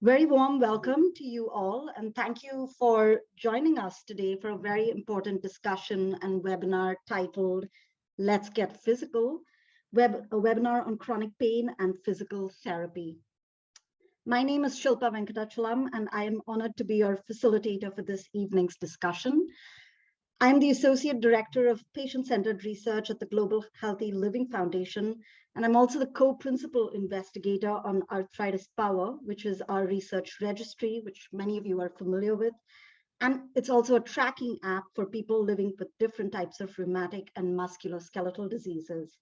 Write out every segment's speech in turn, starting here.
Very warm welcome to you all, and thank you for joining us today for a very important discussion and webinar titled Let's Get Physical, a webinar on chronic pain and physical therapy. My name is Shilpa Venkatachalam, and I am honored to be your facilitator for this evening's discussion. I'm the Associate Director of Patient-Centered Research at the Global Healthy Living Foundation, and I'm also the co-principal investigator on Arthritis Power, which is our research registry, which many of you are familiar with. And it's also a tracking app for people living with different types of rheumatic and musculoskeletal diseases.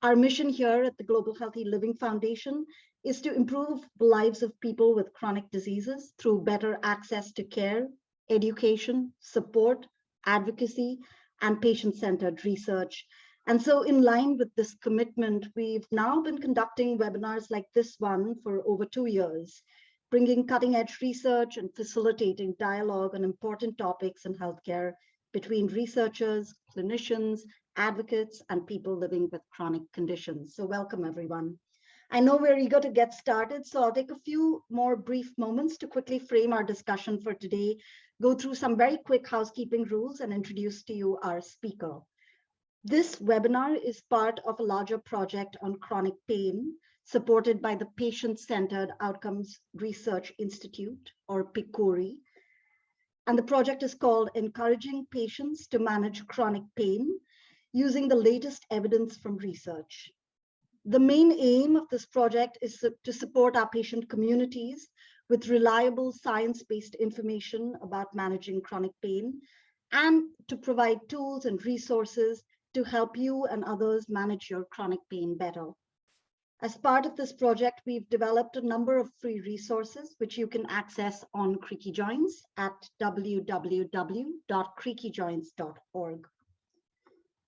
Our mission here at the Global Healthy Living Foundation is to improve the lives of people with chronic diseases through better access to care, education, support, advocacy, and patient-centered research. And so in line with this commitment, we've now been conducting webinars like this one for over 2 years, bringing cutting-edge research and facilitating dialogue on important topics in healthcare between researchers, clinicians, advocates, and people living with chronic conditions. So welcome, everyone. I know we're eager to get started, so I'll take a few more brief moments to quickly frame our discussion for today, go through some very quick housekeeping rules, and introduce to you our speaker. This webinar is part of a larger project on chronic pain, supported by the Patient-Centered Outcomes Research Institute, or PCORI. And the project is called Encouraging Patients to Manage Chronic Pain, using the latest evidence from research. The main aim of this project is to support our patient communities with reliable science-based information about managing chronic pain and to provide tools and resources to help you and others manage your chronic pain better. As part of this project, we've developed a number of free resources which you can access on Creaky Joints at www.creakyjoints.org.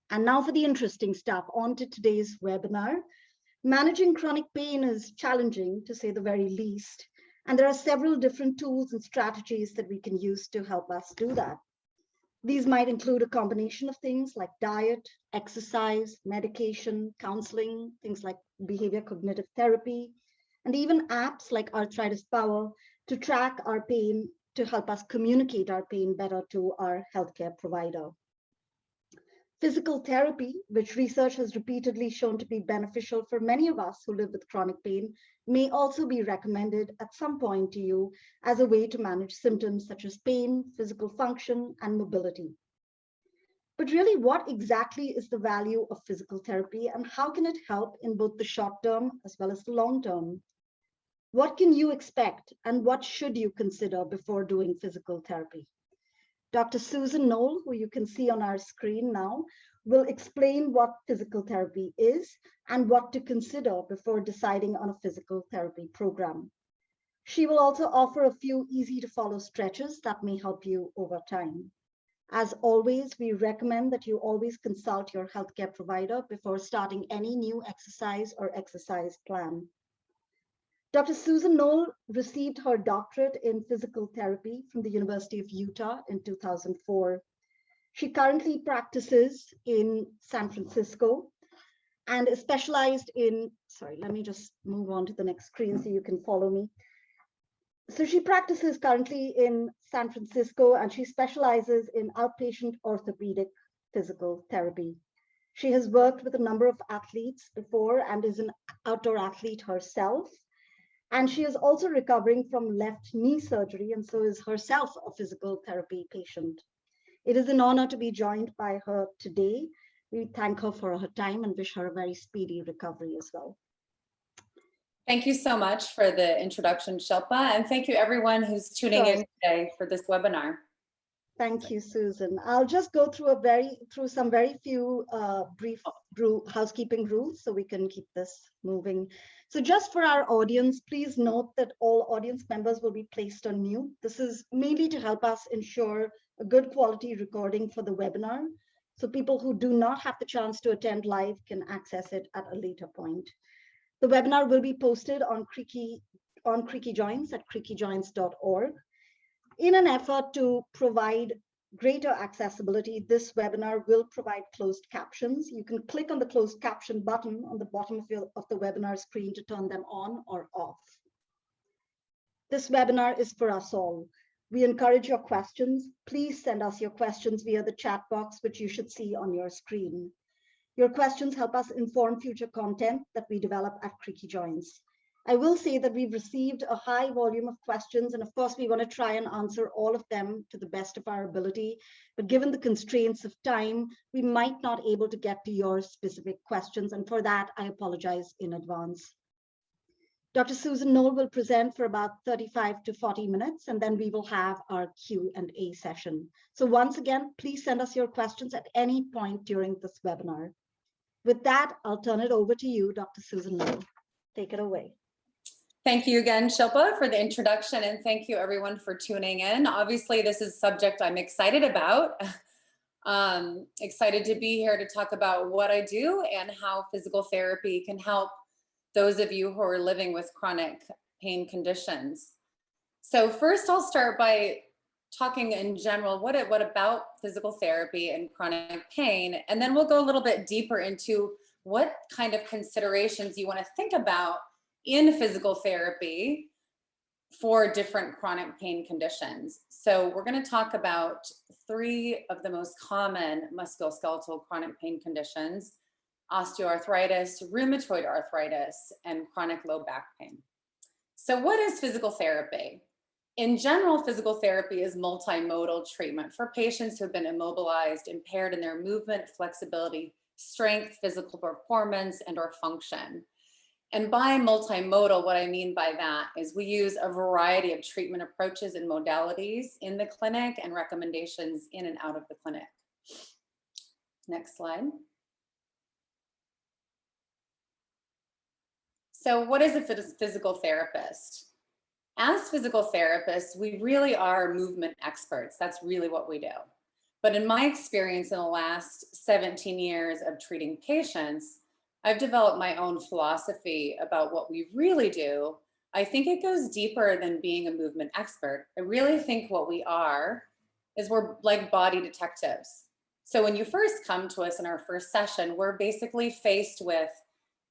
And now for the interesting stuff, on to today's webinar. Managing chronic pain is challenging, to say the very least, and there are several different tools and strategies that we can use to help us do that. These might include a combination of things like diet, exercise, medication, counseling, things like behavior cognitive therapy, and even apps like Arthritis Power to track our pain to help us communicate our pain better to our healthcare provider. Physical therapy, which research has repeatedly shown to be beneficial for many of us who live with chronic pain, may also be recommended at some point to you as a way to manage symptoms such as pain, physical function, and mobility. But really, what exactly is the value of physical therapy and how can it help in both the short term as well as the long term? What can you expect and what should you consider before doing physical therapy? Dr. Susan Knoll, who you can see on our screen now, will explain what physical therapy is and what to consider before deciding on a physical therapy program. She will also offer a few easy to follow stretches that may help you over time. As always, we recommend that you always consult your healthcare provider before starting any new exercise or exercise plan. Dr. Susan Knoll received her doctorate in physical therapy from the University of Utah in 2004. She currently practices in San Francisco and is specialized in, sorry, let me just move on to the next screen so you can follow me. So she practices currently in San Francisco and she specializes in outpatient orthopedic physical therapy. She has worked with a number of athletes before and is an outdoor athlete herself. And she is also recovering from left knee surgery and so is herself a physical therapy patient. It is an honor to be joined by her today. We thank her for her time and wish her a very speedy recovery as well. Thank you so much for the introduction, Shilpa, and thank you everyone who's tuning in today for this webinar. Thank you, Susan. I'll just go through some very few brief housekeeping rules so we can keep this moving. So just for our audience, please note that all audience members will be placed on mute. This is mainly to help us ensure a good quality recording for the webinar. So people who do not have the chance to attend live can access it at a later point. The webinar will be posted on Creaky Joints at creakyjoints.org. In an effort to provide greater accessibility, this webinar will provide closed captions. You can click on the closed caption button on the bottom of the webinar screen to turn them on or off. This webinar is for us all. We encourage your questions. Please send us your questions via the chat box, which you should see on your screen. Your questions help us inform future content that we develop at Creaky Joints. I will say that we've received a high volume of questions, and of course, we want to try and answer all of them to the best of our ability. But given the constraints of time, we might not be able to get to your specific questions. And for that, I apologize in advance. Dr. Susan Knoll will present for about 35 to 40 minutes, and then we will have our Q&A session. So once again, please send us your questions at any point during this webinar. With that, I'll turn it over to you, Dr. Susan Knoll. Take it away. Thank you again, Shilpa, for the introduction, and thank you everyone for tuning in. Obviously, this is a subject I'm excited about. Excited to be here to talk about what I do and how physical therapy can help those of you who are living with chronic pain conditions. So first, I'll start by talking in general, what about physical therapy and chronic pain, and then we'll go a little bit deeper into what kind of considerations you want to think about in physical therapy for different chronic pain conditions. So we're going to talk about 3 of the most common musculoskeletal chronic pain conditions: osteoarthritis, rheumatoid arthritis, and chronic low back pain. So what is physical therapy? In general, physical therapy is multimodal treatment for patients who have been immobilized, impaired in their movement, flexibility, strength, physical performance, and/or function. And by multimodal, what I mean by that is we use a variety of treatment approaches and modalities in the clinic and recommendations in and out of the clinic. Next slide. So what is a physical therapist? As physical therapists, we really are movement experts. That's really what we do. But in my experience in the last 17 years of treating patients, I've developed my own philosophy about what we really do. I think it goes deeper than being a movement expert. I really think what we are is we're like body detectives. So when you first come to us in our first session, we're basically faced with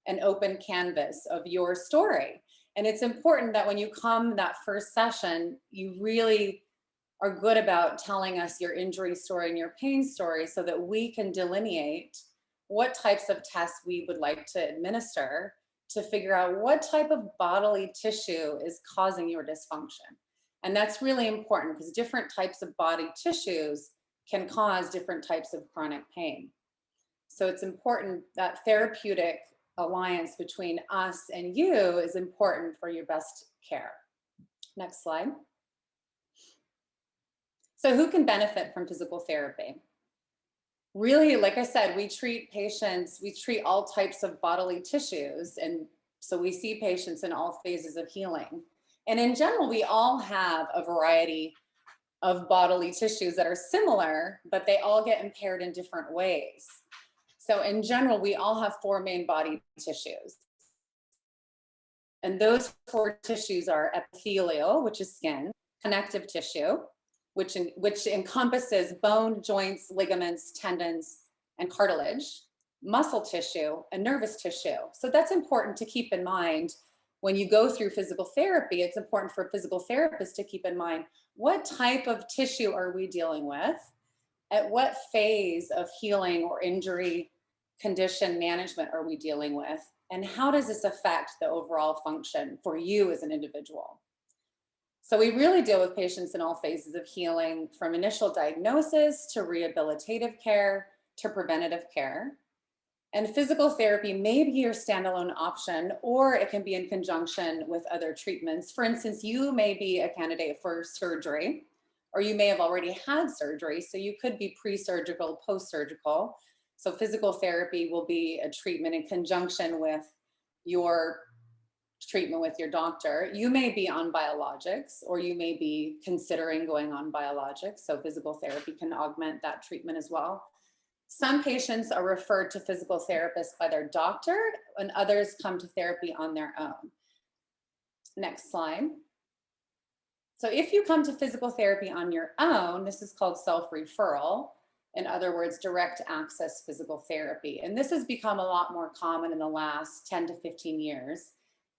an open canvas of your story. And it's important that when you come that first session, you really are good about telling us your injury story and your pain story so that we can delineate what types of tests we would like to administer to figure out what type of bodily tissue is causing your dysfunction. And that's really important because different types of body tissues can cause different types of chronic pain. So it's important that therapeutic alliance between us and you is important for your best care. Next slide. So who can benefit from physical therapy? Really, like I said, we treat patients, we treat all types of bodily tissues. And so we see patients in all phases of healing. And in general, we all have a variety of bodily tissues that are similar, but they all get impaired in different ways. So in general, we all have 4 main body tissues. And those 4 tissues are epithelial, which is skin, connective tissue, which encompasses bone, joints, ligaments, tendons, and cartilage, muscle tissue, and nervous tissue. So that's important to keep in mind when you go through physical therapy. It's important for physical therapists to keep in mind, what type of tissue are we dealing with? At what phase of healing or injury condition management are we dealing with? And how does this affect the overall function for you as an individual? So we really deal with patients in all phases of healing, from initial diagnosis to rehabilitative care to preventative care. And physical therapy may be your standalone option, or it can be in conjunction with other treatments. For instance, you may be a candidate for surgery, or you may have already had surgery, so you could be pre-surgical, post-surgical. So physical therapy will be a treatment in conjunction with your treatment with your doctor. You may be on biologics, or you may be considering going on biologics. So physical therapy can augment that treatment as well. Some patients are referred to physical therapists by their doctor, and others come to therapy on their own. Next slide. So if you come to physical therapy on your own, this is called self-referral. In other words, direct access physical therapy. And this has become a lot more common in the last 10 to 15 years.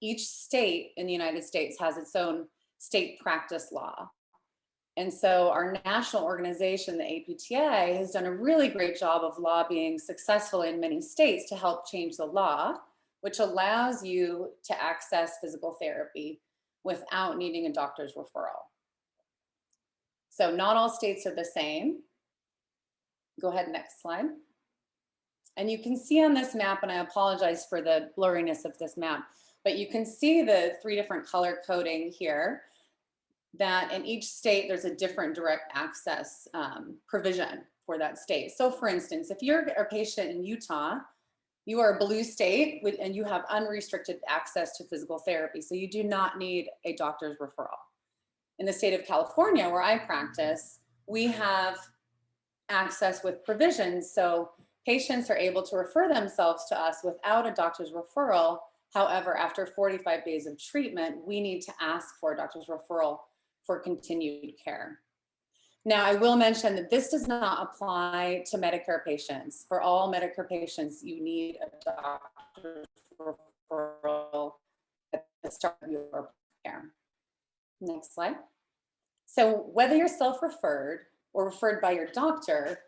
Each state in the United States has its own state practice law. And so our national organization, the APTA, has done a really great job of lobbying successfully in many states to help change the law, which allows you to access physical therapy without needing a doctor's referral. So not all states are the same. Go ahead, next slide. And you can see on this map, and I apologize for the blurriness of this map, but you can see the 3 different color coding here, that in each state, there's a different direct access provision for that state. So for instance, if you're a patient in Utah, you are a blue state and you have unrestricted access to physical therapy. So you do not need a doctor's referral. In the state of California, where I practice, we have access with provisions. So patients are able to refer themselves to us without a doctor's referral. However, after 45 days of treatment, we need to ask for a doctor's referral for continued care. Now, I will mention that this does not apply to Medicare patients. For all Medicare patients, you need a doctor's referral at the start of your care. Next slide. So whether you're self-referred or referred by your doctor,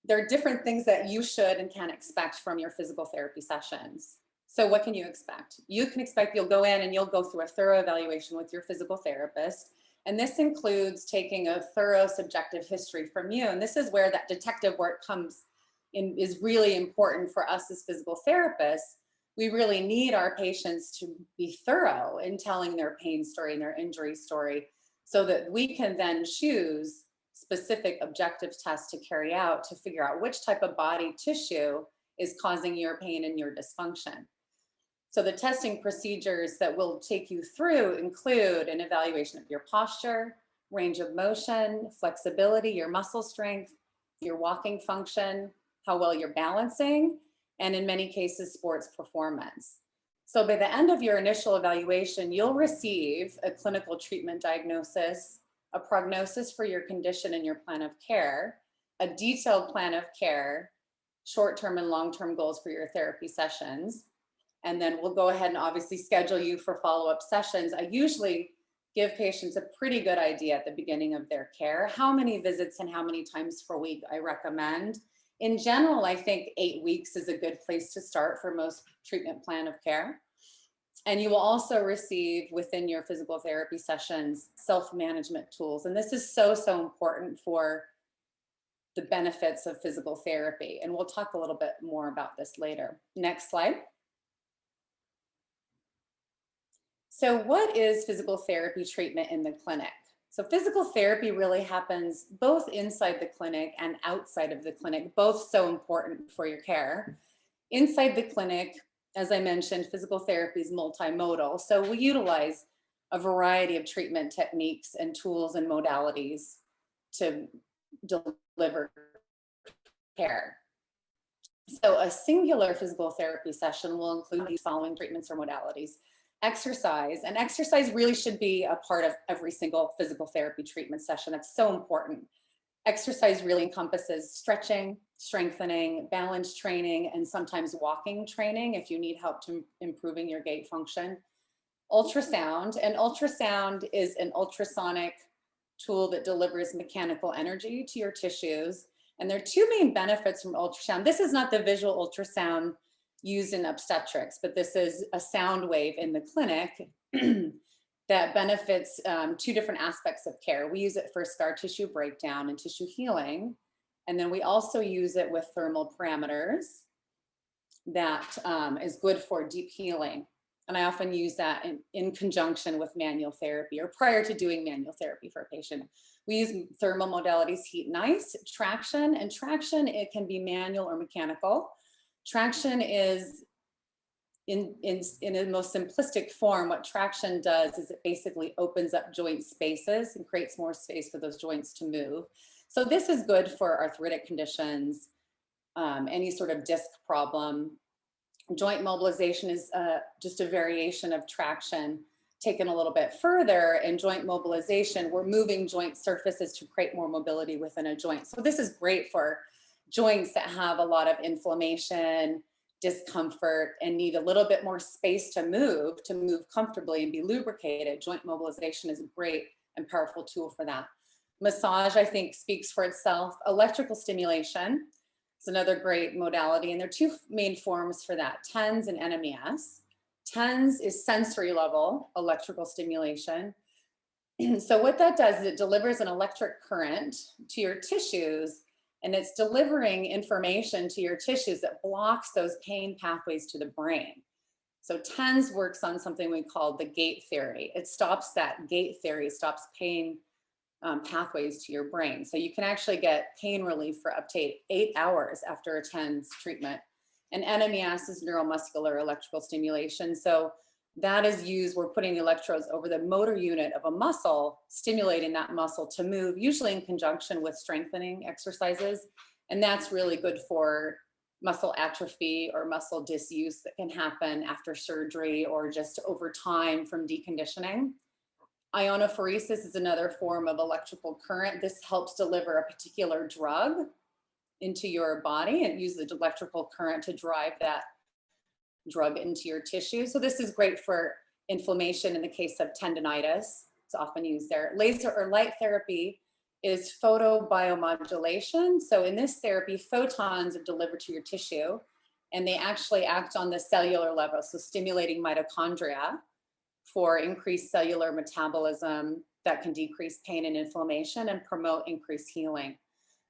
there are different things that you should and can expect from your physical therapy sessions. So what can you expect? You can expect you'll go in and you'll go through a thorough evaluation with your physical therapist. And this includes taking a thorough subjective history from you. And this is where that detective work comes in, is really important for us as physical therapists. We really need our patients to be thorough in telling their pain story and their injury story so that we can then choose specific objective tests to carry out to figure out which type of body tissue is causing your pain and your dysfunction. So the testing procedures that we'll take you through include an evaluation of your posture, range of motion, flexibility, your muscle strength, your walking function, how well you're balancing, and in many cases, sports performance. So by the end of your initial evaluation, you'll receive a clinical treatment diagnosis, a prognosis for your condition and your plan of care, a detailed plan of care, short-term and long-term goals for your therapy sessions. And then we'll go ahead and obviously schedule you for follow-up sessions. I usually give patients a pretty good idea at the beginning of their care, how many visits and how many times per week I recommend. In general, I think 8 weeks is a good place to start for most treatment plan of care. And you will also receive within your physical therapy sessions, self-management tools. And this is so, so important for the benefits of physical therapy. And we'll talk a little bit more about this later. Next slide. So what is physical therapy treatment in the clinic? So physical therapy really happens both inside the clinic and outside of the clinic, both so important for your care. Inside the clinic, as I mentioned, physical therapy is multimodal. So we utilize a variety of treatment techniques and tools and modalities to deliver care. So a singular physical therapy session will include these following treatments or modalities. Exercise, and exercise really should be a part of every single physical therapy treatment session. That's so important. Exercise really encompasses stretching, strengthening, balance training, and sometimes walking training if you need help to improving your gait function. Ultrasound, and ultrasound is an ultrasonic tool that delivers mechanical energy to your tissues. And there are 2 main benefits from ultrasound. This is not the visual ultrasound used in obstetrics, but this is a sound wave in the clinic that benefits 2 different aspects of care. We use it for scar tissue breakdown and tissue healing. And then we also use it with thermal parameters that is good for deep healing. And I often use that in conjunction with manual therapy or prior to doing manual therapy for a patient. We use thermal modalities, heat and ice, traction, and traction, it can be manual or mechanical. Traction is, in a most simplistic form, what traction does is it basically opens up joint spaces and creates more space for those joints to move. So this is good for arthritic conditions, any sort of disc problem. Joint mobilization is just a variation of traction taken a little bit further. In joint mobilization, we're moving joint surfaces to create more mobility within a joint. So this is great for joints that have a lot of inflammation, discomfort and need a little bit more space to move comfortably and be lubricated, joint mobilization is a great and powerful tool for that. Massage, I think, speaks for itself. Electrical stimulation is another great modality, and there are two main forms for that, TENS and NMES. TENS is sensory level electrical stimulation. So what that does is it delivers an electric current to your tissues, and it's delivering information to your tissues that blocks those pain pathways to the brain. So TENS works on something we call the gate theory. It stops that gate theory, stops pain pathways to your brain. So you can actually get pain relief for up to 8 hours after a TENS treatment. And NMES is neuromuscular electrical stimulation. So that is used, we're putting the electrodes over the motor unit of a muscle, stimulating that muscle to move, usually in conjunction with strengthening exercises. And that's really good for muscle atrophy or muscle disuse that can happen after surgery or just over time from deconditioning. Ionophoresis is another form of electrical current. This helps deliver a particular drug into your body and use the electrical current to drive that drug into your tissue. So this is great for inflammation in the case of tendonitis. It's often used there. Laser or light therapy is photobiomodulation. So in this therapy, photons are delivered to your tissue and they actually act on the cellular level. So stimulating mitochondria for increased cellular metabolism that can decrease pain and inflammation and promote increased healing.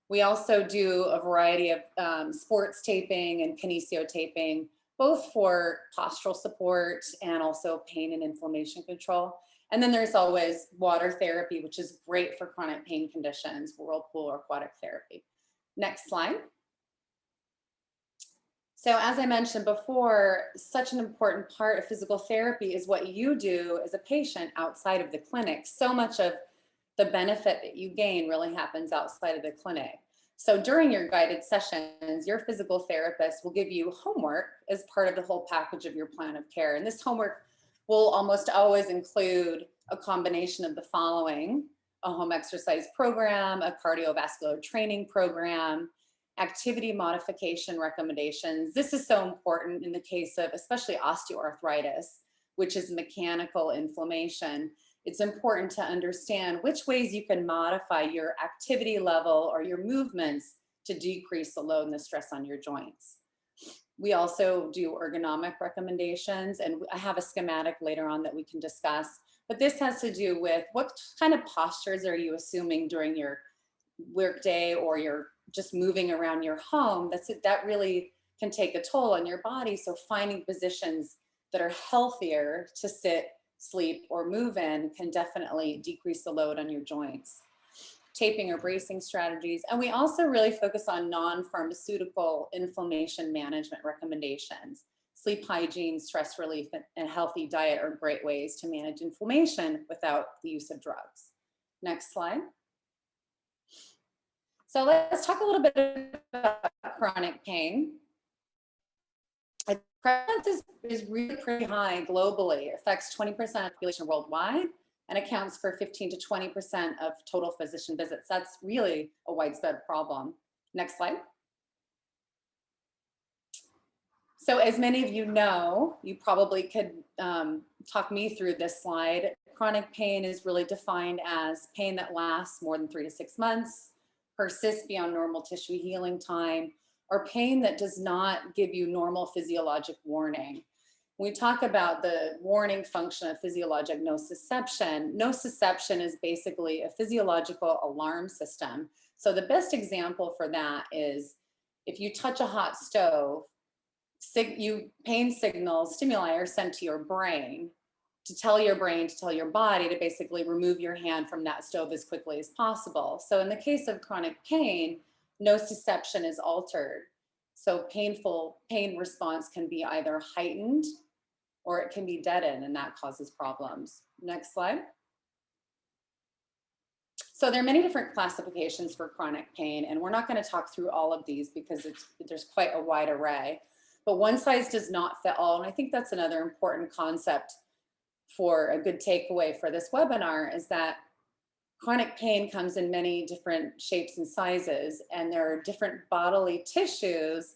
We also do a variety of sports taping and kinesiotaping, both for postural support and also pain and inflammation control. And then there's always water therapy, which is great for chronic pain conditions, whirlpool or aquatic therapy. Next slide. So as I mentioned before, such an important part of physical therapy is what you do as a patient outside of the clinic. So much of the benefit that you gain really happens outside of the clinic. So during your guided sessions, your physical therapist will give you homework as part of the whole package of your plan of care. And this homework will almost always include a combination of the following: a home exercise program, a cardiovascular training program, activity modification recommendations. This is so important in the case of especially osteoarthritis, which is mechanical inflammation. It's important to understand which ways you can modify your activity level or your movements to decrease the load and the stress on your joints. We also do ergonomic recommendations, and I have a schematic later on that we can discuss, but this has to do with what kind of postures are you assuming during your workday or you're just moving around your home. That really can take a toll on your body. So finding positions that are healthier to sit, sleep, or move in can definitely decrease the load on your joints. Taping or bracing strategies. And we also really focus on non-pharmaceutical inflammation management recommendations. Sleep hygiene, stress relief, and a healthy diet are great ways to manage inflammation without the use of drugs. Next slide. So let's talk a little bit about chronic pain. Prevalence is really pretty high globally. It affects 20% of the population worldwide and accounts for 15 to 20% of total physician visits. That's really a widespread problem. Next slide. So as many of you know, you probably could talk me through this slide. Chronic pain is really defined as pain that lasts more than 3 to 6 months, persists beyond normal tissue healing time, or pain that does not give you normal physiologic warning. When we talk about the warning function of physiologic nociception, nociception is basically a physiological alarm system. So the best example for that is if you touch a hot stove, pain signals, stimuli are sent to your brain to tell your body to basically remove your hand from that stove as quickly as possible. So in the case of chronic pain, nociception is altered. So pain response can be either heightened or it can be deadened, and that causes problems. Next slide. So there are many different classifications for chronic pain, and we're not going to talk through all of these because there's quite a wide array, but one size does not fit all. And I think that's another important concept for a good takeaway for this webinar, is that chronic pain comes in many different shapes and sizes, and there are different bodily tissues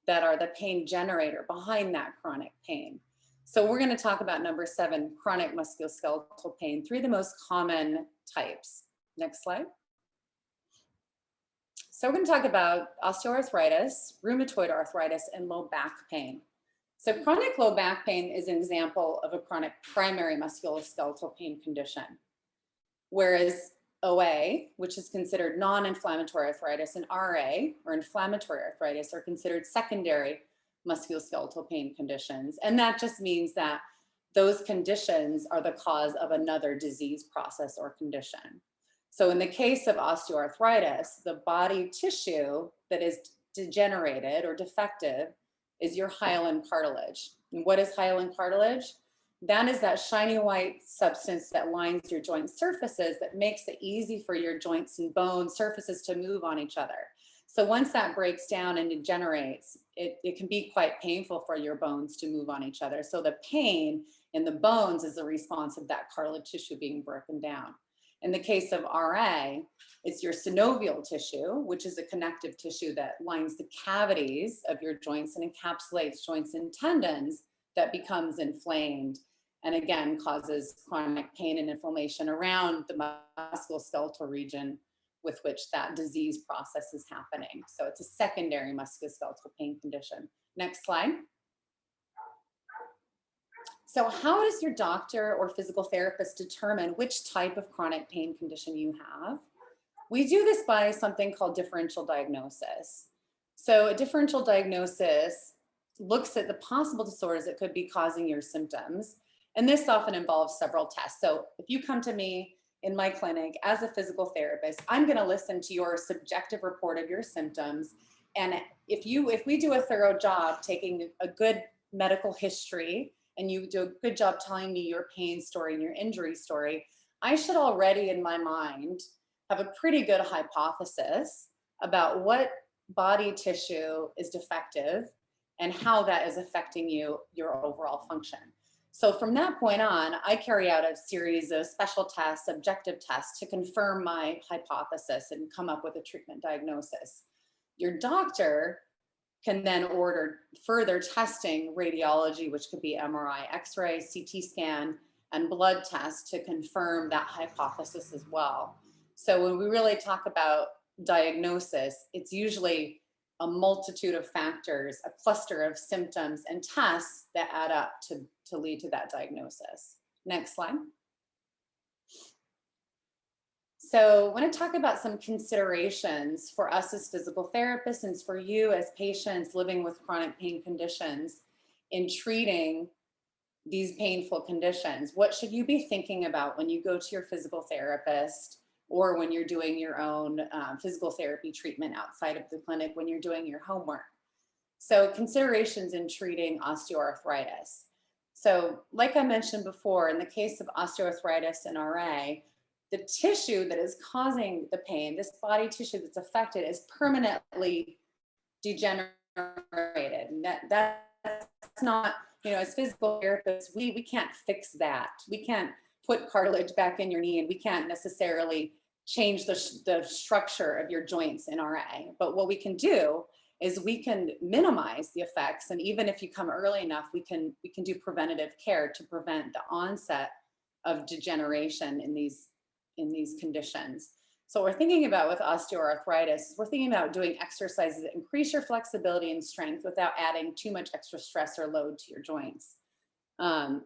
that are the pain generator behind that chronic pain. So we're going to talk about number 7, chronic musculoskeletal pain, 3 of the most common types. Next slide. So we're going to talk about osteoarthritis, rheumatoid arthritis, and low back pain. So chronic low back pain is an example of a chronic primary musculoskeletal pain condition, whereas OA, which is considered non-inflammatory arthritis, and RA, or inflammatory arthritis, are considered secondary musculoskeletal pain conditions. And that just means that those conditions are the cause of another disease process or condition. So in the case of osteoarthritis, the body tissue that is degenerated or defective is your hyaline cartilage. And what is hyaline cartilage? That is that shiny white substance that lines your joint surfaces that makes it easy for your joints and bone surfaces to move on each other. So once that breaks down and degenerates, it can be quite painful for your bones to move on each other. So the pain in the bones is a response of that cartilage tissue being broken down. In the case of RA, it's your synovial tissue, which is a connective tissue that lines the cavities of your joints and encapsulates joints and tendons, that becomes inflamed and again causes chronic pain and inflammation around the musculoskeletal region with which that disease process is happening. So it's a secondary musculoskeletal pain condition. Next slide. So how does your doctor or physical therapist determine which type of chronic pain condition you have? We do this by something called differential diagnosis. So a differential diagnosis looks at the possible disorders that could be causing your symptoms. And this often involves several tests. So if you come to me in my clinic as a physical therapist, I'm going to listen to your subjective report of your symptoms. And if we do a thorough job taking a good medical history, and you do a good job telling me your pain story and your injury story, I should already in my mind have a pretty good hypothesis about what body tissue is defective and how that is affecting your overall function. So from that point on, I carry out a series of special tests, objective tests to confirm my hypothesis and come up with a treatment diagnosis. Your doctor can then order further testing, radiology, which could be MRI, X-ray, CT scan, and blood tests to confirm that hypothesis as well. So when we really talk about diagnosis, it's usually a multitude of factors, a cluster of symptoms and tests that add up to lead to that diagnosis. Next slide. So I want to talk about some considerations for us as physical therapists and for you as patients living with chronic pain conditions in treating these painful conditions. What should you be thinking about when you go to your physical therapist or when you're doing your own physical therapy treatment outside of the clinic, when you're doing your homework? So considerations in treating osteoarthritis. So like I mentioned before, in the case of osteoarthritis and RA, the tissue that is causing the pain, this body tissue that's affected, is permanently degenerated. And that's not, as physical therapists, we can't fix that. We can't put cartilage back in your knee, and we can't necessarily change the structure of your joints in RA. But what we can do is we can minimize the effects. And even if you come early enough, we can do preventative care to prevent the onset of degeneration in these conditions. So what we're thinking about with osteoarthritis, we're thinking about doing exercises that increase your flexibility and strength without adding too much extra stress or load to your joints.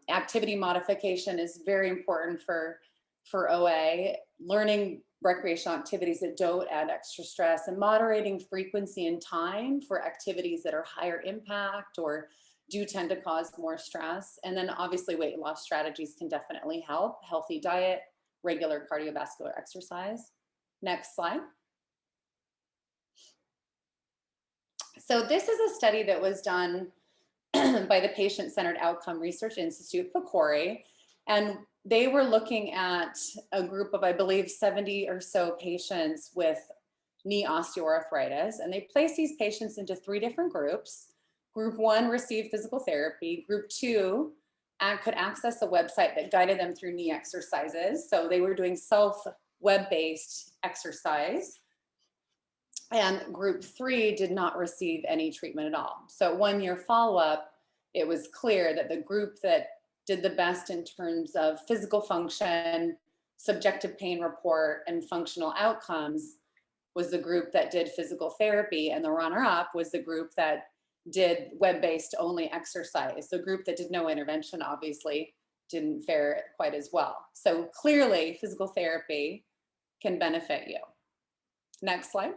Activity modification is very important for OA, learning recreational activities that don't add extra stress, and moderating frequency and time for activities that are higher impact or do tend to cause more stress. And then obviously weight loss strategies can definitely help. Healthy diet, regular cardiovascular exercise. Next slide. So this is a study that was done by the Patient-Centered Outcome Research Institute, PCORI, and they were looking at a group of, I believe, 70 or so patients with knee osteoarthritis, and they placed these patients into 3 different groups. Group 1 received physical therapy. Group 2 could access a website that guided them through knee exercises. So they were doing web-based exercise. And group 3 did not receive any treatment at all. So 1-year follow-up, it was clear that the group that did the best in terms of physical function, subjective pain report, and functional outcomes was the group that did physical therapy, and the runner-up was the group that did web-based only exercise. The group that did no intervention obviously didn't fare quite as well. So clearly physical therapy can benefit you. Next slide.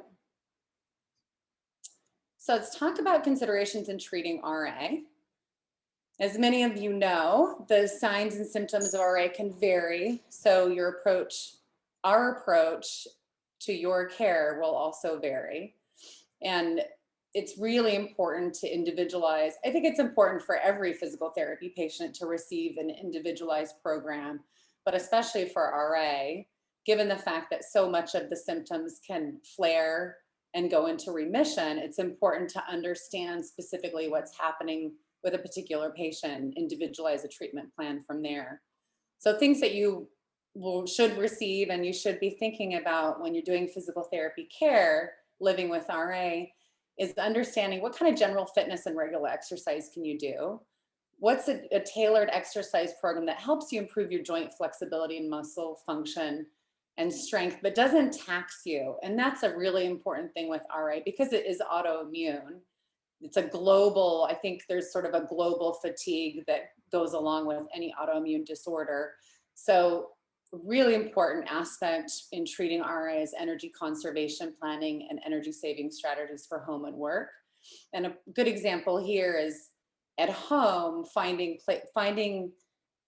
So let's talk about considerations in treating RA. As many of you know, the signs and symptoms of RA can vary. So our approach to your care will also vary. And it's really important to individualize. I think it's important for every physical therapy patient to receive an individualized program, but especially for RA, given the fact that so much of the symptoms can flare and go into remission, it's important to understand specifically what's happening with a particular patient, individualize a treatment plan from there. So things that you should receive and you should be thinking about when you're doing physical therapy care, living with RA, is understanding what kind of general fitness and regular exercise can you do? What's a tailored exercise program that helps you improve your joint flexibility and muscle function and strength, but doesn't tax you? And that's a really important thing with RA because it is autoimmune. It's a global, I think there's sort of a global fatigue that goes along with any autoimmune disorder. So really important aspect in treating RA is energy conservation planning and energy saving strategies for home and work. And a good example here is at home, finding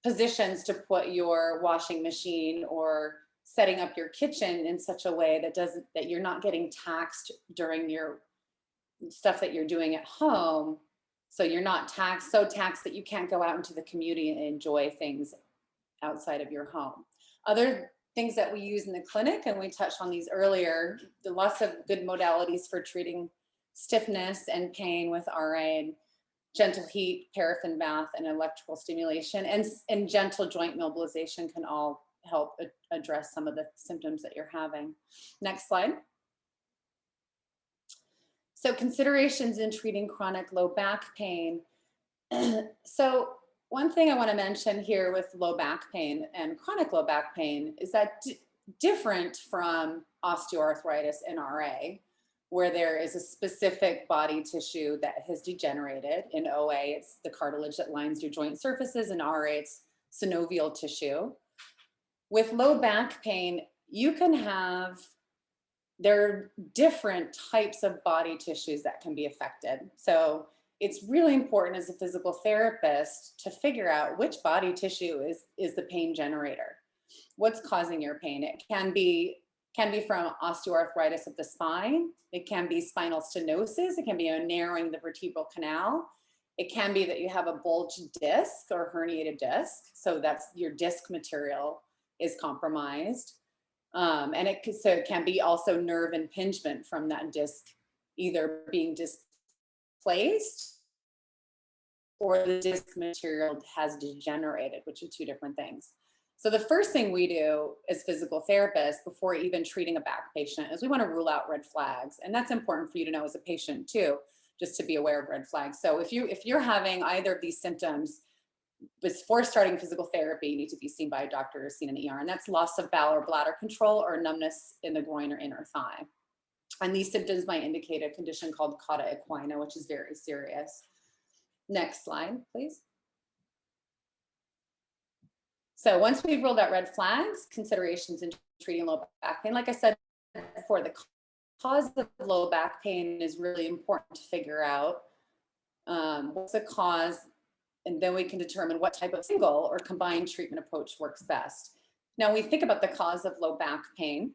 positions to put your washing machine or setting up your kitchen in such a way that you're not getting taxed during your stuff that you're doing at home. So you're not so taxed that you can't go out into the community and enjoy things outside of your home. Other things that we use in the clinic, and we touched on these earlier, the lots of good modalities for treating stiffness and pain with RA, and gentle heat, paraffin bath, and electrical stimulation, and gentle joint mobilization can all help address some of the symptoms that you're having. Next slide. So considerations in treating chronic low back pain. So one thing I want to mention here with low back pain and chronic low back pain is that different from osteoarthritis and RA, where there is a specific body tissue that has degenerated. In OA, it's the cartilage that lines your joint surfaces. In RA, it's synovial tissue. With low back pain, there are different types of body tissues that can be affected. So it's really important as a physical therapist to figure out which body tissue is the pain generator. What's causing your pain? It can be from osteoarthritis of the spine. It can be spinal stenosis. It can be a narrowing the vertebral canal. It can be that you have a bulged disc or herniated disc. So that's your disc material is compromised. And it can be also nerve impingement from that disc, either being displaced or the disc material has degenerated, which are two different things. So the first thing we do as physical therapists before even treating a back patient is we want to rule out red flags. And that's important for you to know as a patient too, just to be aware of red flags. So if you're having either of these symptoms, before starting physical therapy, you need to be seen by a doctor or seen an ER, and that's loss of bowel or bladder control or numbness in the groin or inner thigh. And these symptoms might indicate a condition called cauda equina, which is very serious. Next slide, please. So once we've ruled out red flags, considerations in treating low back pain, like I said before, the cause of low back pain is really important to figure out. What's the cause? And then we can determine what type of single or combined treatment approach works best. Now, we think about the cause of low back pain.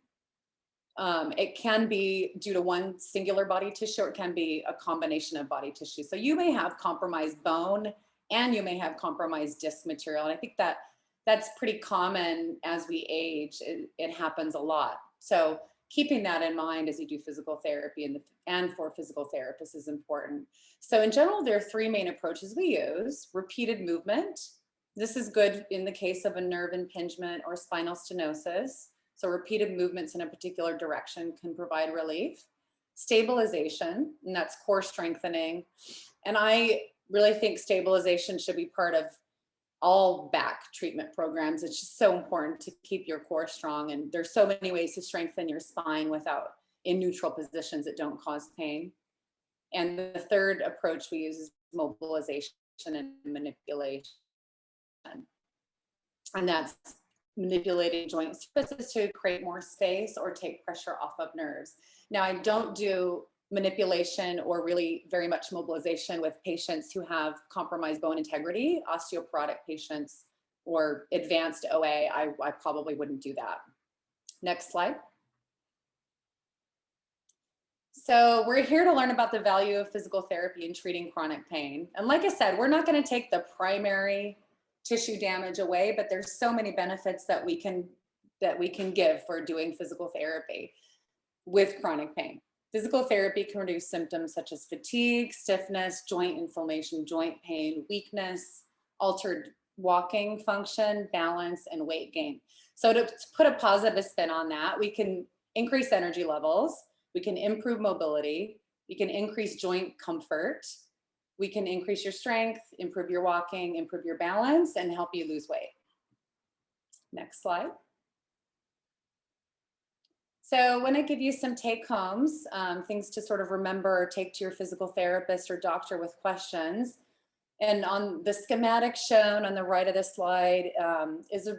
It can be due to one singular body tissue, or it can be a combination of body tissue. So you may have compromised bone and you may have compromised disc material. And I think that's pretty common as we age. It happens a lot. So keeping that in mind as you do physical therapy and for physical therapists is important. So in general, there are three main approaches we use. Repeated movement. This is good in the case of a nerve impingement or spinal stenosis. So repeated movements in a particular direction can provide relief. stabilization, and that's core strengthening. And I really think stabilization should be part of all back treatment programs. It's just so important to keep your core strong. And there's so many ways to strengthen your spine without in neutral positions that don't cause pain. And the third approach we use is mobilization and manipulation. And that's manipulating joint surfaces to create more space or take pressure off of nerves. Now, I don't do manipulation or really very much mobilization with patients who have compromised bone integrity, osteoporotic patients, or advanced OA. I probably wouldn't do that. Next slide. So we're here to learn about the value of physical therapy in treating chronic pain. And like I said, we're not going to take the primary tissue damage away, but there's so many benefits that we can give for doing physical therapy with chronic pain. Physical therapy can reduce symptoms such as fatigue, stiffness, joint inflammation, joint pain, weakness, altered walking function, balance, and weight gain. So to put a positive spin on that, we can increase energy levels, we can improve mobility, we can increase joint comfort, we can increase your strength, improve your walking, improve your balance, and help you lose weight. Next slide. So I want to give you some take homes, things to sort of remember or take to your physical therapist or doctor with questions. And on the schematic shown on the right of the slide is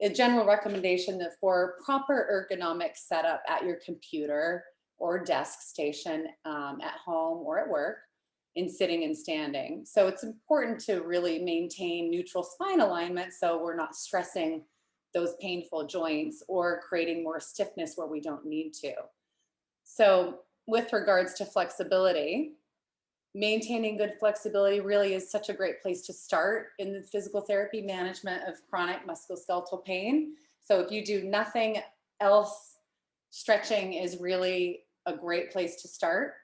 a general recommendation that for proper ergonomic setup at your computer or desk station at home or at work, in sitting and standing. So it's important to really maintain neutral spine alignment so we're not stressing those painful joints or creating more stiffness where we don't need to. So with regards to flexibility, maintaining good flexibility really is such a great place to start in the physical therapy management of chronic musculoskeletal pain. So if you do nothing else, stretching is really a great place to start.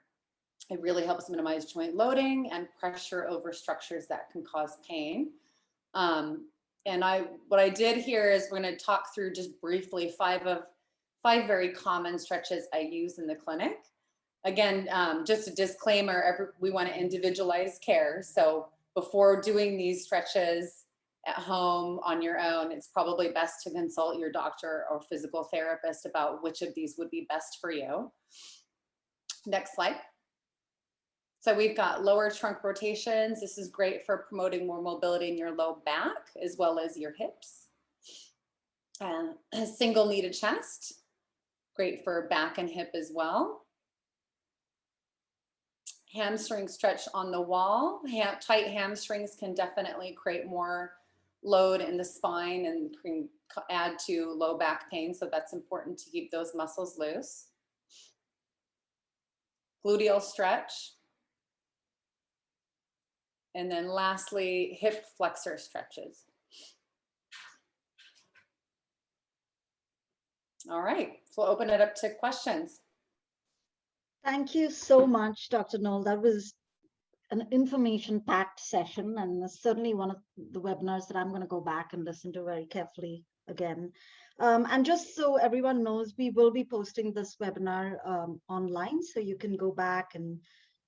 It really helps minimize joint loading and pressure over structures that can cause pain. And what I did here is we're going to talk through just briefly five very common stretches I use in the clinic. Again, just a disclaimer, we want to individualize care. So before doing these stretches at home on your own, it's probably best to consult your doctor or physical therapist about which of these would be best for you. Next slide. So we've got lower trunk rotations. This is great for promoting more mobility in your low back as well as your hips. Single knee to chest, great for back and hip as well. Hamstring stretch on the wall. Tight hamstrings can definitely create more load in the spine and can add to low back pain. So that's important to keep those muscles loose. Gluteal stretch. And then lastly, hip flexor stretches. All right, so we'll open it up to questions. Thank you so much, Dr. Knoll. That was an information-packed session, and certainly one of the webinars that I'm going to go back and listen to very carefully again. And just so everyone knows, we will be posting this webinar online, so you can go back and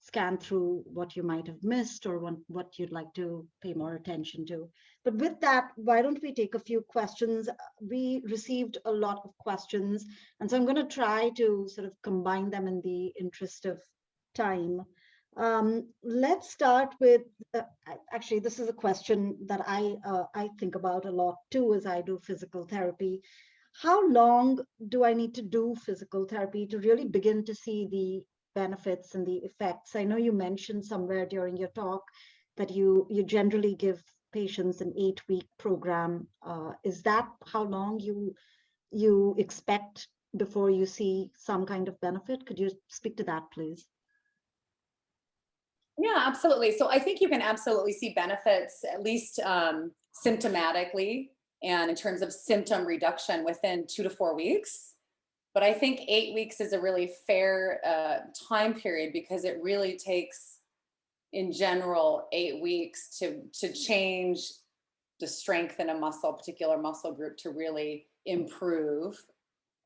scan through what you might have missed or what you'd like to pay more attention to. But with that, why don't we take a few questions? We received a lot of questions, and so I'm going to try to sort of combine them in the interest of time. Let's start with, actually, this is a question that I think about a lot too as I do physical therapy. How long do I need to do physical therapy to really begin to see the benefits and the effects? I know you mentioned somewhere during your talk that you generally give patients an 8-week program. Is that how long you expect before you see some kind of benefit? Could you speak to that, please? Yeah, absolutely. So I think you can absolutely see benefits, at least symptomatically and in terms of symptom reduction within 2 to 4 weeks. But I think 8 weeks is a really fair time period because it really takes, in general, 8 weeks to change the strength in a muscle, particular muscle group, to really improve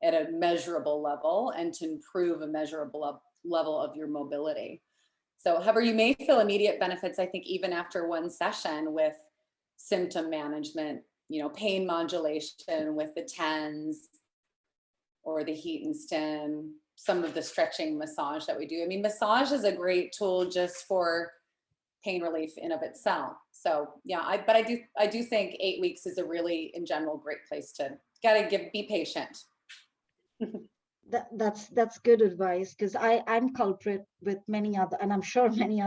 at a measurable level and to improve a measurable level of your mobility. So however, you may feel immediate benefits, I think, even after one session with symptom management, pain modulation with the TENS or the heat and stim, some of the stretching massage that we do. I mean, massage is a great tool just for pain relief in of itself. So yeah, I do think 8 weeks is a really, in general, great place to be patient. That's good advice, because I'm culprit with many other, and I'm sure many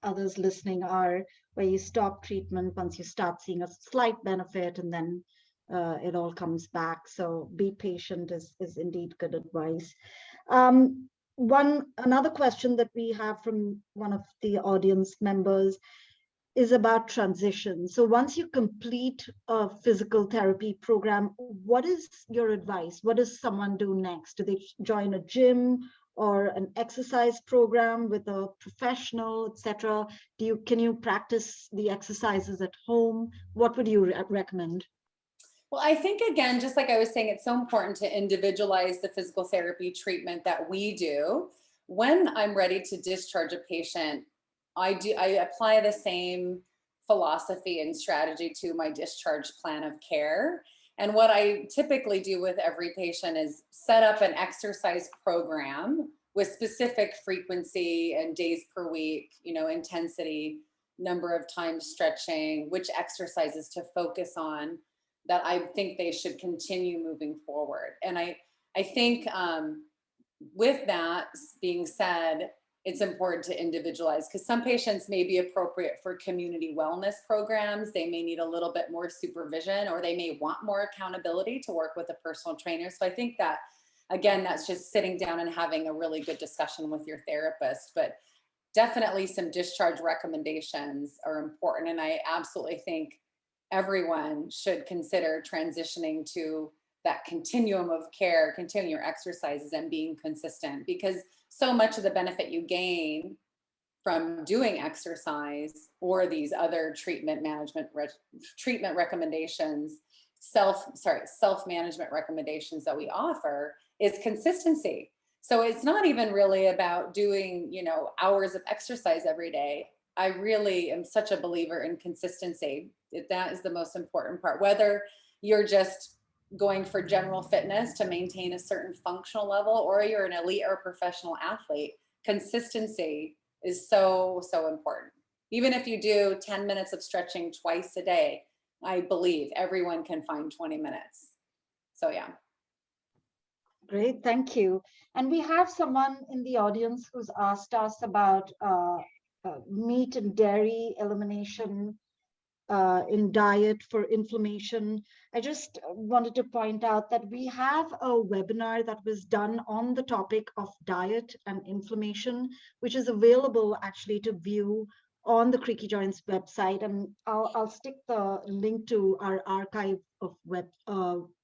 others listening are, where you stop treatment once you start seeing a slight benefit, and then it all comes back. So be patient is indeed good advice. Another question that we have from one of the audience members is about transition. So once you complete a physical therapy program, what is your advice? What does someone do next? Do they join a gym or an exercise program with a professional, etc.? Can you practice the exercises at home? What would you recommend? Well, I think, again, just like I was saying, it's so important to individualize the physical therapy treatment that we do. When I'm ready to discharge a patient, I apply the same philosophy and strategy to my discharge plan of care. And what I typically do with every patient is set up an exercise program with specific frequency and days per week, intensity, number of times stretching, which exercises to focus on, that I think they should continue moving forward. And I think with that being said, it's important to individualize, because some patients may be appropriate for community wellness programs. They may need a little bit more supervision, or they may want more accountability to work with a personal trainer. So I think that, again, that's just sitting down and having a really good discussion with your therapist. But definitely some discharge recommendations are important. And I absolutely think everyone should consider transitioning to that continuum of care, continuing your exercises and being consistent, because so much of the benefit you gain from doing exercise or these other treatment recommendations, self-management recommendations that we offer, is consistency. So it's not even really about doing, hours of exercise every day. I really am such a believer in consistency. That is the most important part. Whether you're just going for general fitness to maintain a certain functional level, or you're an elite or professional athlete, consistency is so, so important. Even if you do 10 minutes of stretching twice a day, I believe everyone can find 20 minutes. So yeah. Great, thank you. And we have someone in the audience who's asked us about meat and dairy elimination in diet for inflammation. I just wanted to point out that we have a webinar that was done on the topic of diet and inflammation, which is available actually to view on the Creaky Joints website. And I'll stick the link to our archive of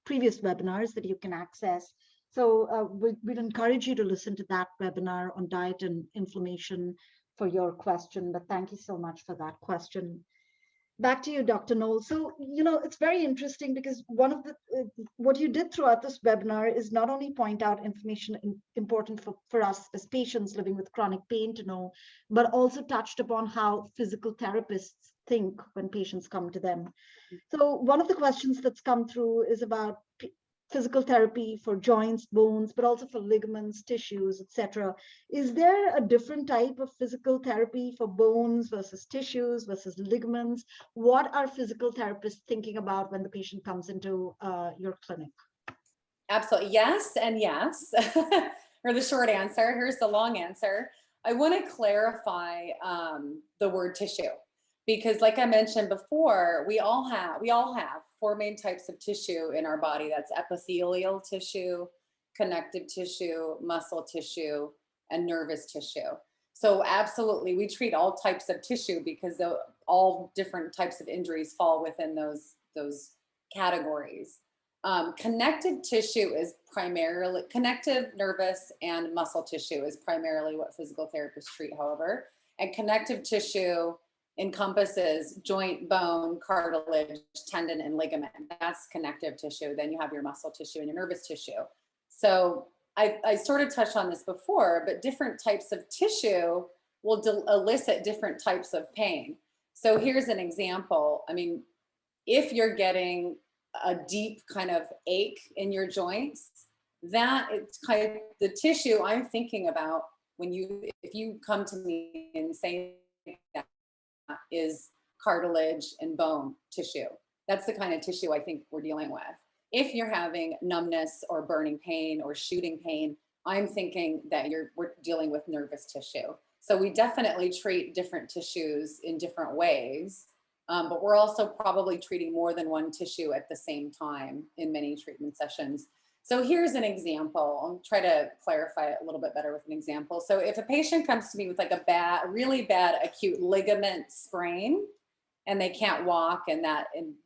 previous webinars that you can access. So we'd encourage you to listen to that webinar on diet and inflammation for your question. But thank you so much for that question. Back to you, Dr. Knoll. So, it's very interesting, because one of the what you did throughout this webinar is not only point out information important for us as patients living with chronic pain to know, but also touched upon how physical therapists think when patients come to them. So one of the questions that's come through is about physical therapy for joints, bones, but also for ligaments, tissues, etc. Is there a different type of physical therapy for bones versus tissues versus ligaments? What are physical therapists thinking about when the patient comes into your clinic? Absolutely. Yes and yes. Or the short answer. Here's the long answer. I want to clarify the word tissue, because like I mentioned before, we all have 4 main types of tissue in our body. That's epithelial tissue, connective tissue, muscle tissue, and nervous tissue. So absolutely, we treat all types of tissue, because all different types of injuries fall within those categories. Connective tissue is primarily, connective, nervous, and muscle tissue is primarily what physical therapists treat, however. And connective tissue encompasses joint, bone, cartilage, tendon, and ligament. That's connective tissue. Then you have your muscle tissue and your nervous tissue. So I sort of touched on this before, but different types of tissue will elicit different types of pain. So here's an example. I mean, if you're getting a deep kind of ache in your joints, that it's kind of the tissue I'm thinking about when if you come to me and say that is cartilage and bone tissue. That's the kind of tissue I think we're dealing with. If you're having numbness or burning pain or shooting pain, I'm thinking that we're dealing with nervous tissue. So we definitely treat different tissues in different ways, but we're also probably treating more than one tissue at the same time in many treatment sessions. So here's an example. I'll try to clarify it a little bit better with an example. So if a patient comes to me with like a really bad acute ligament sprain, and they can't walk, and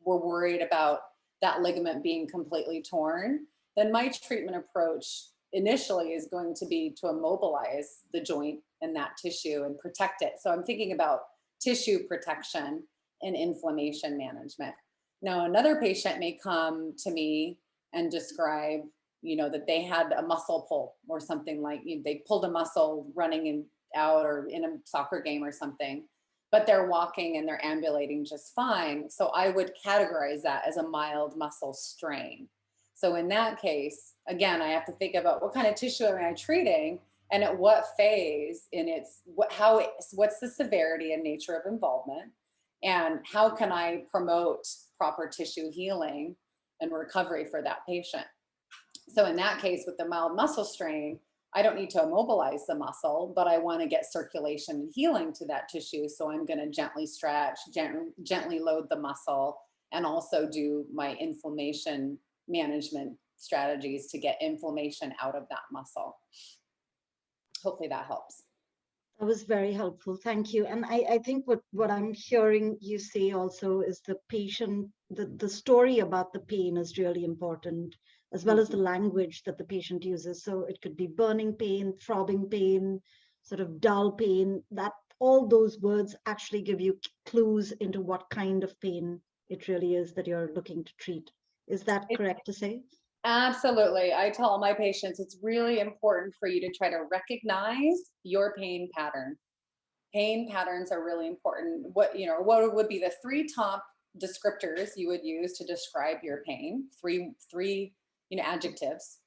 we're worried about that ligament being completely torn, then my treatment approach initially is going to be to immobilize the joint and that tissue and protect it. So I'm thinking about tissue protection and inflammation management. Now, another patient may come to me and describe, that they had a muscle pull or something, like they pulled a muscle running out or in a soccer game or something, but they're walking and they're ambulating just fine. So I would categorize that as a mild muscle strain. So in that case, again, I have to think about what kind of tissue am I treating and at what phase what's the severity and nature of involvement, and how can I promote proper tissue healing and recovery for that patient. So in that case, with the mild muscle strain, I don't need to immobilize the muscle, but I want to get circulation and healing to that tissue. So I'm going to gently stretch, gently load the muscle, and also do my inflammation management strategies to get inflammation out of that muscle. Hopefully that helps. That was very helpful. Thank you. And I think what I'm hearing you say also is the patient, the story about the pain is really important, as well as the language that the patient uses. So it could be burning pain, throbbing pain, sort of dull pain, that all those words actually give you clues into what kind of pain it really is that you're looking to treat. Is that correct to say? Absolutely. I tell all my patients, it's really important for you to try to recognize your pain pattern. Pain patterns are really important. What would be the 3 top descriptors you would use to describe your pain? Three adjectives.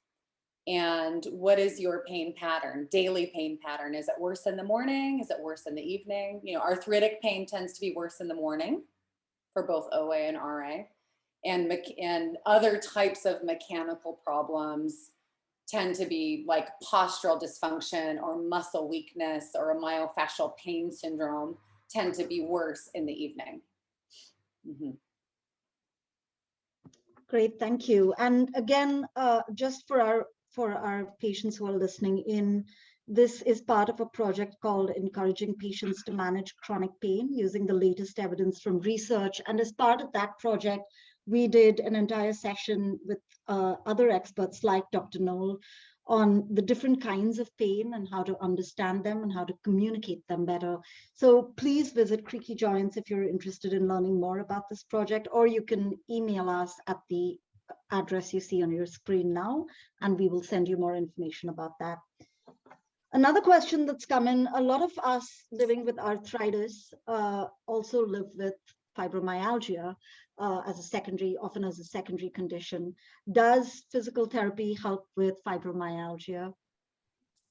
And what is your pain pattern? Daily pain pattern. Is it worse in the morning? Is it worse in the evening? Arthritic pain tends to be worse in the morning for both OA and RA. And other types of mechanical problems tend to be like postural dysfunction or muscle weakness or a myofascial pain syndrome tend to be worse in the evening. Mm-hmm. Great, thank you. And again, just for our patients who are listening in, this is part of a project called Encouraging Patients to Manage Chronic Pain using the latest evidence from research. And as part of that project, we did an entire session with other experts like Dr. Knoll on the different kinds of pain and how to understand them and how to communicate them better. So please visit Creaky Joints if you're interested in learning more about this project, or you can email us at the address you see on your screen now, and we will send you more information about that. Another question that's come in, a lot of us living with arthritis also live with fibromyalgia often as a secondary condition. Does physical therapy help with fibromyalgia?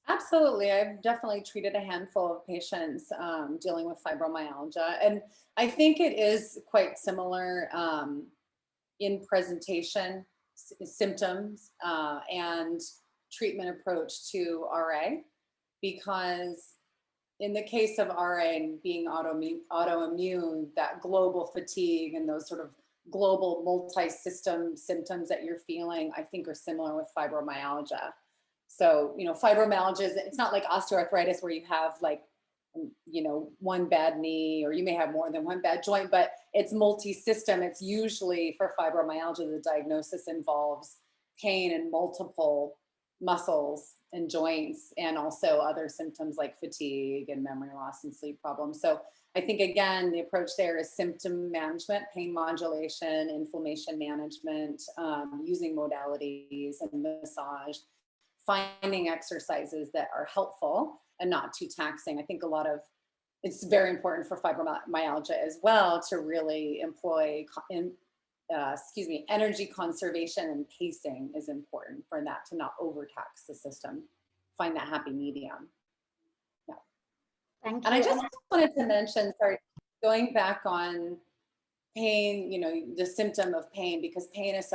Absolutely. I've definitely treated a handful of patients dealing with fibromyalgia. And I think it is quite similar in presentation, symptoms, and treatment approach to RA, because in the case of RA and being autoimmune, that global fatigue and those sort of global multi-system symptoms that you're feeling, I think are similar with fibromyalgia. So, fibromyalgia, it's not like osteoarthritis where you have like, one bad knee, or you may have more than one bad joint, but it's multi-system. It's usually for fibromyalgia, the diagnosis involves pain in multiple muscles and joints, and also other symptoms like fatigue and memory loss and sleep problems. So I think, again, the approach there is symptom management, pain modulation, inflammation management, using modalities and massage finding exercises that are helpful and not too taxing. I think it's very important for fibromyalgia as well to really employ energy conservation, and pacing is important for that to not overtax the system. Find that happy medium. Yeah. Thank And you. I just wanted to mention, sorry, going back on pain, the symptom of pain, because pain is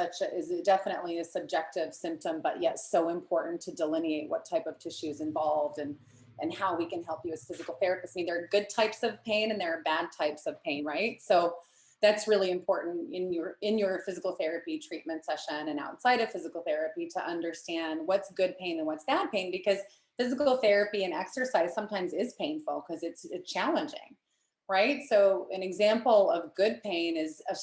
definitely a subjective symptom, but yet so important to delineate what type of tissue is involved and how we can help you as physical therapists. I mean, there are good types of pain and there are bad types of pain, right? So that's really important in your physical therapy treatment session and outside of physical therapy to understand what's good pain and what's bad pain, because physical therapy and exercise sometimes is painful because it's challenging, right? So an example of good pain is a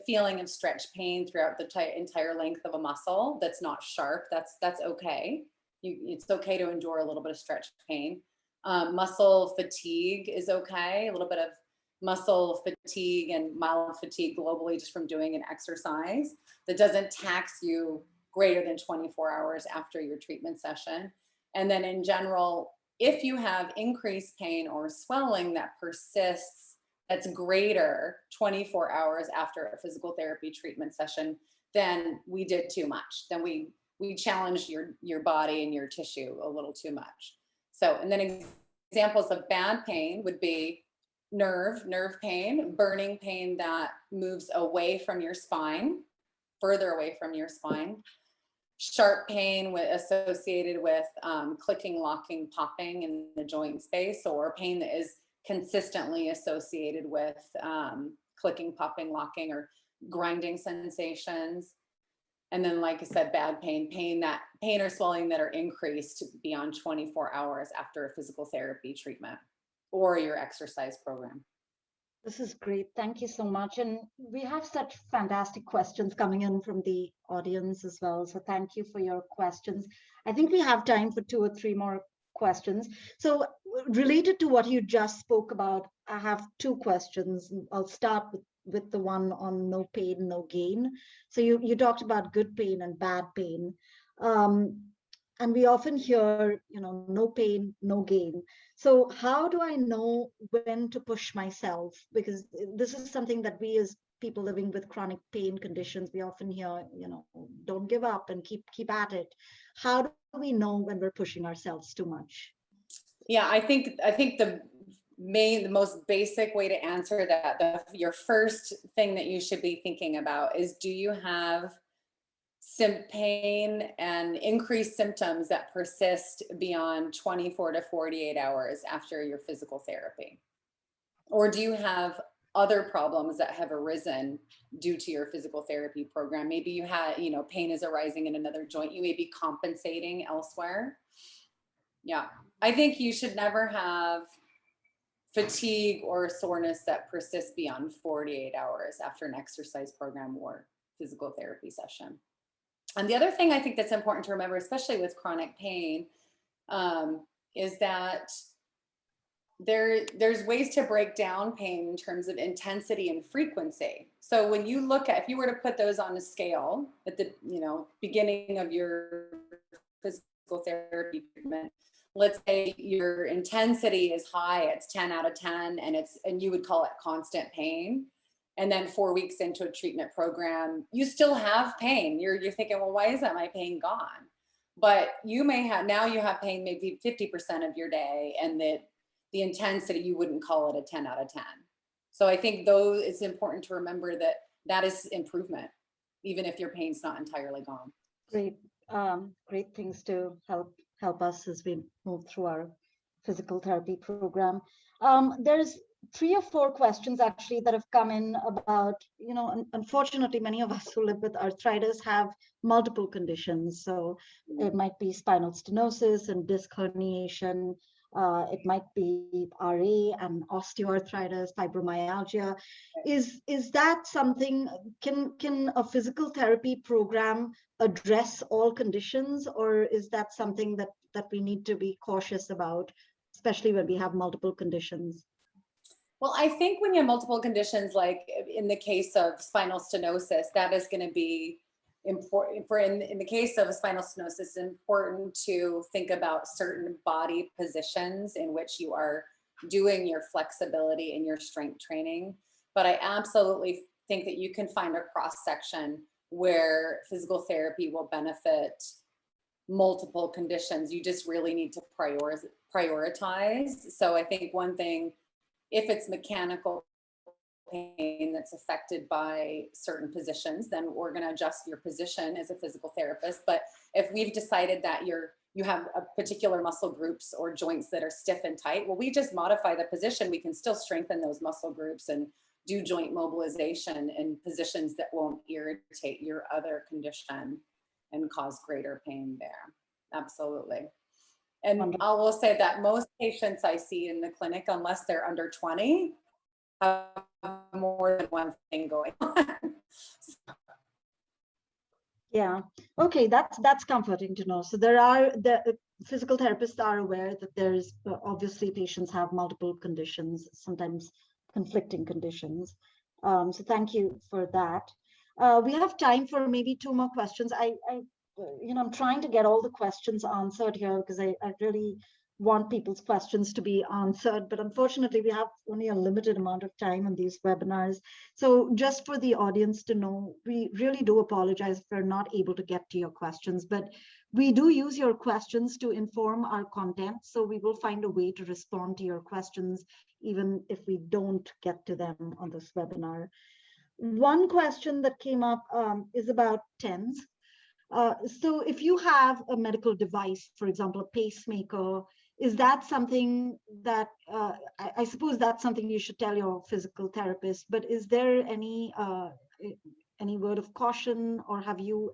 feeling of stretch pain throughout the entire length of a muscle that's not sharp. That's okay. It's okay to endure a little bit of stretch pain. Muscle fatigue is okay. A little bit of muscle fatigue and mild fatigue globally just from doing an exercise that doesn't tax you greater than 24 hours after your treatment session. And then in general, if you have increased pain or swelling that persists, that's greater 24 hours after a physical therapy treatment session, then we did too much. Then we challenged your body and your tissue a little too much. So, and then examples of bad pain would be nerve pain, burning pain that moves away from your spine, further away from your spine, sharp pain associated with clicking, locking, popping in the joint space, or pain that is consistently associated with clicking, popping, locking, or grinding sensations. And then, like I said, bad pain or swelling that are increased beyond 24 hours after a physical therapy treatment or your exercise program. This is great. Thank you so much. And we have such fantastic questions coming in from the audience as well. So thank you for your questions. I think we have time for 2 or 3 more questions. So related to what you just spoke about, I have 2 questions. I'll start with the one on no pain, no gain. So you talked about good pain and bad pain. And we often hear, no pain, no gain. So how do I know when to push myself? Because this is something that we as people living with chronic pain conditions, we often hear, don't give up and keep at it. How do we know when we're pushing ourselves too much? Yeah, I think the most basic way to answer that, your first thing that you should be thinking about is, do you have pain and increased symptoms that persist beyond 24 to 48 hours after your physical therapy? Or do you have other problems that have arisen due to your physical therapy program? Maybe you had, pain is arising in another joint. You may be compensating elsewhere. Yeah, I think you should never have fatigue or soreness that persists beyond 48 hours after an exercise program or physical therapy session. And the other thing I think that's important to remember, especially with chronic pain, is that there's ways to break down pain in terms of intensity and frequency. So when you if you were to put those on a scale at the beginning of your physical therapy treatment, let's say your intensity is high, it's 10 out of 10, and you would call it constant pain. And then 4 weeks into a treatment program, you still have pain. You're thinking, well, why isn't my pain gone? But you have pain maybe 50% of your day, and the intensity, you wouldn't call it a 10 out of 10. So I think it's important to remember that is improvement, even if your pain's not entirely gone. Great things to help us as we move through our physical therapy program. There's 3 or 4 questions actually that have come in about, unfortunately, many of us who live with arthritis have multiple conditions. So it might be spinal stenosis and disc herniation. It might be RA and osteoarthritis, fibromyalgia. Is that something, can a physical therapy program address all conditions, or is that something that we need to be cautious about, especially when we have multiple conditions? Well, I think when you have multiple conditions, like in the case of spinal stenosis, that is going to be important for in the case of a spinal stenosis, it's important to think about certain body positions in which you are doing your flexibility and your strength training. But I absolutely think that you can find a cross section where physical therapy will benefit multiple conditions. You just really need to prioritize. So I think one thing, if it's mechanical pain that's affected by certain positions, then we're going to adjust your position as a physical therapist. But if we've decided that you have a particular muscle groups or joints that are stiff and tight, well, we just modify the position. We can still strengthen those muscle groups and do joint mobilization in positions that won't irritate your other condition and cause greater pain there. Absolutely. And Wonderful. I will say that most patients I see in the clinic, unless they're under 20, have more than one thing going on. Yeah. Okay, that's comforting to know. So the physical therapists are aware that there's obviously patients have multiple conditions, sometimes conflicting conditions. So thank you for that. We have time for maybe 2 more questions. I'm trying to get all the questions answered here because I really want people's questions to be answered, but unfortunately we have only a limited amount of time on these webinars. So just for the audience to know, we really do apologize if we're not able to get to your questions, but we do use your questions to inform our content. So we will find a way to respond to your questions, even if we don't get to them on this webinar. One question that came up is about TENS. So if you have a medical device, for example, a pacemaker, is that something that, I suppose that's something you should tell your physical therapist, but is there any word of caution, or have you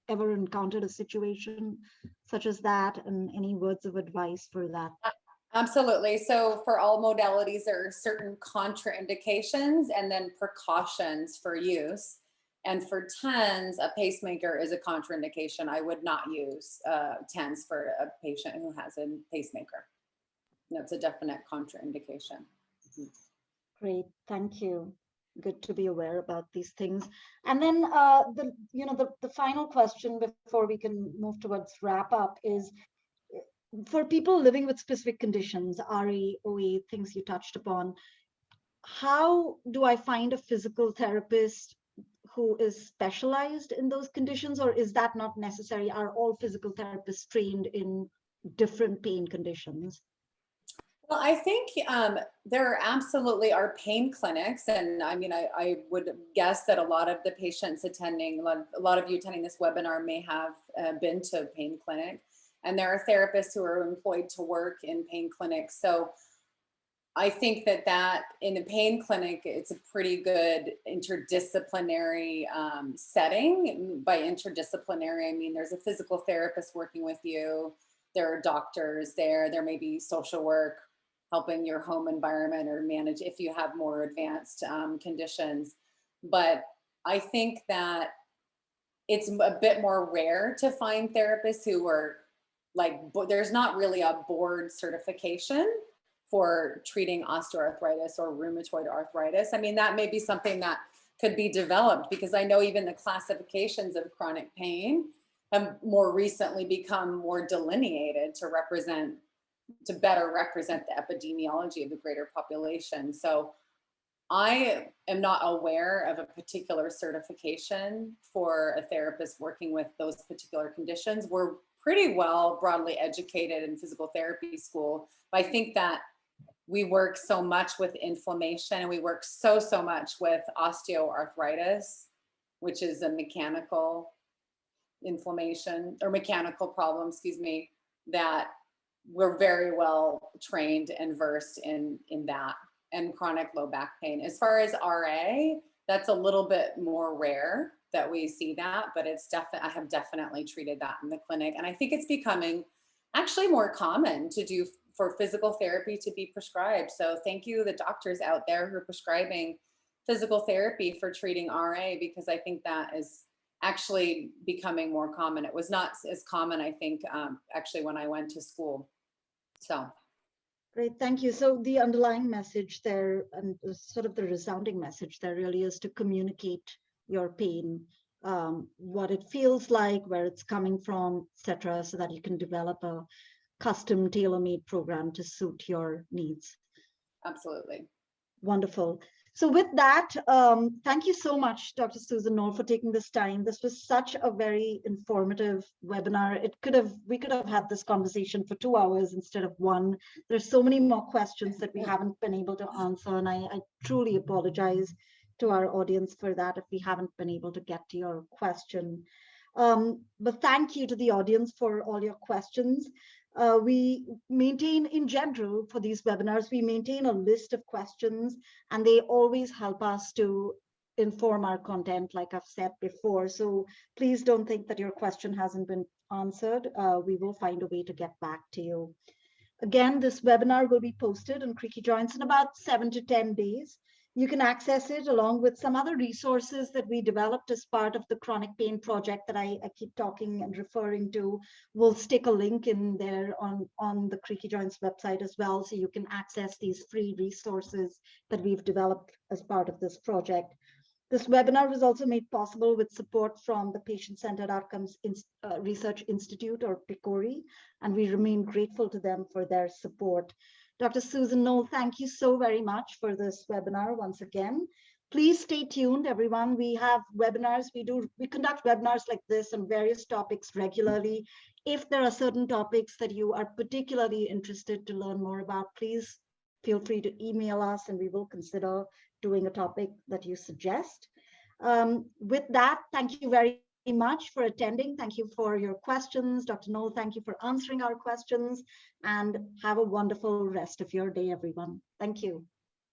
ever encountered a situation such as that, and any words of advice for that? Absolutely. So for all modalities, there are certain contraindications and then precautions for use. And for TENS, a pacemaker is a contraindication. I would not use TENS for a patient who has a pacemaker. That's a definite contraindication. Great, thank you. Good to be aware about these things. And then the final question before we can move towards wrap up is, for people living with specific conditions, RA, OA, things you touched upon, how do I find a physical therapist who is specialized in those conditions, or is that not necessary? Are all physical therapists trained in different pain conditions? Well, I think there absolutely are pain clinics. And I mean, I would guess that a lot of the patients attending, a lot of you attending this webinar may have been to a pain clinic. And there are therapists who are employed to work in pain clinics. So I think that in a pain clinic, it's a pretty good interdisciplinary setting. By interdisciplinary, I mean there's a physical therapist working with you. There are doctors there. There may be social work helping your home environment or manage if you have more advanced conditions. But I think that it's a bit more rare to find therapists who are there's not really a board certification for treating osteoarthritis or rheumatoid arthritis. I mean, that may be something that could be developed, because I know even the classifications of chronic pain have more recently become more delineated to better represent the epidemiology of the greater population. So I am not aware of a particular certification for a therapist working with those particular conditions. We're pretty well broadly educated in physical therapy school, but I think that we work so much with inflammation, and we work so much with osteoarthritis, which is a mechanical inflammation or mechanical problem, excuse me, that we're very well trained and versed in that, and chronic low back pain. As far as RA, that's a little bit more rare that we see that, but I have definitely treated that in the clinic. And I think it's becoming actually more common for physical therapy to be prescribed. So thank you, the doctors out there who are prescribing physical therapy for treating RA, because I think that is actually becoming more common. It was not as common, I think, actually when I went to school. So. Great, thank you. So the underlying message there, and sort of the resounding message there, really is to communicate your pain what it feels like, where it's coming from, etc., so that you can develop a custom tailor-made program to suit your needs. Absolutely. Wonderful. So with that, thank you so much, Dr. Susan Knoll, for taking this time. This was such a very informative webinar. We could have had this conversation for 2 hours instead of 1. There's so many more questions that we haven't been able to answer, and I truly apologize to our audience for that if we haven't been able to get to your question. But thank you to the audience for all your questions. We maintain, in general, for these webinars, we maintain a list of questions, and they always help us to inform our content, like I've said before. So please don't think that your question hasn't been answered. We will find a way to get back to you. Again, this webinar will be posted on Creaky Joints in about 7 to 10 days. You can access it along with some other resources that we developed as part of the chronic pain project that I keep talking and referring to. We'll stick a link in there on the Creaky Joints website as well, so you can access these free resources that we've developed as part of this project. This webinar was also made possible with support from the Patient-Centered Outcomes Research Institute, or PCORI, and we remain grateful to them for their support. Dr. Susan Knoll, thank you so very much for this webinar once again. Please stay tuned, everyone. We have webinars. We conduct webinars like this on various topics regularly. If there are certain topics that you are particularly interested to learn more about, please feel free to email us and we will consider doing a topic that you suggest. With that, thank you very much for attending. Thank you for your questions. Dr. Knoll, thank you for answering our questions, and have a wonderful rest of your day, everyone. Thank you.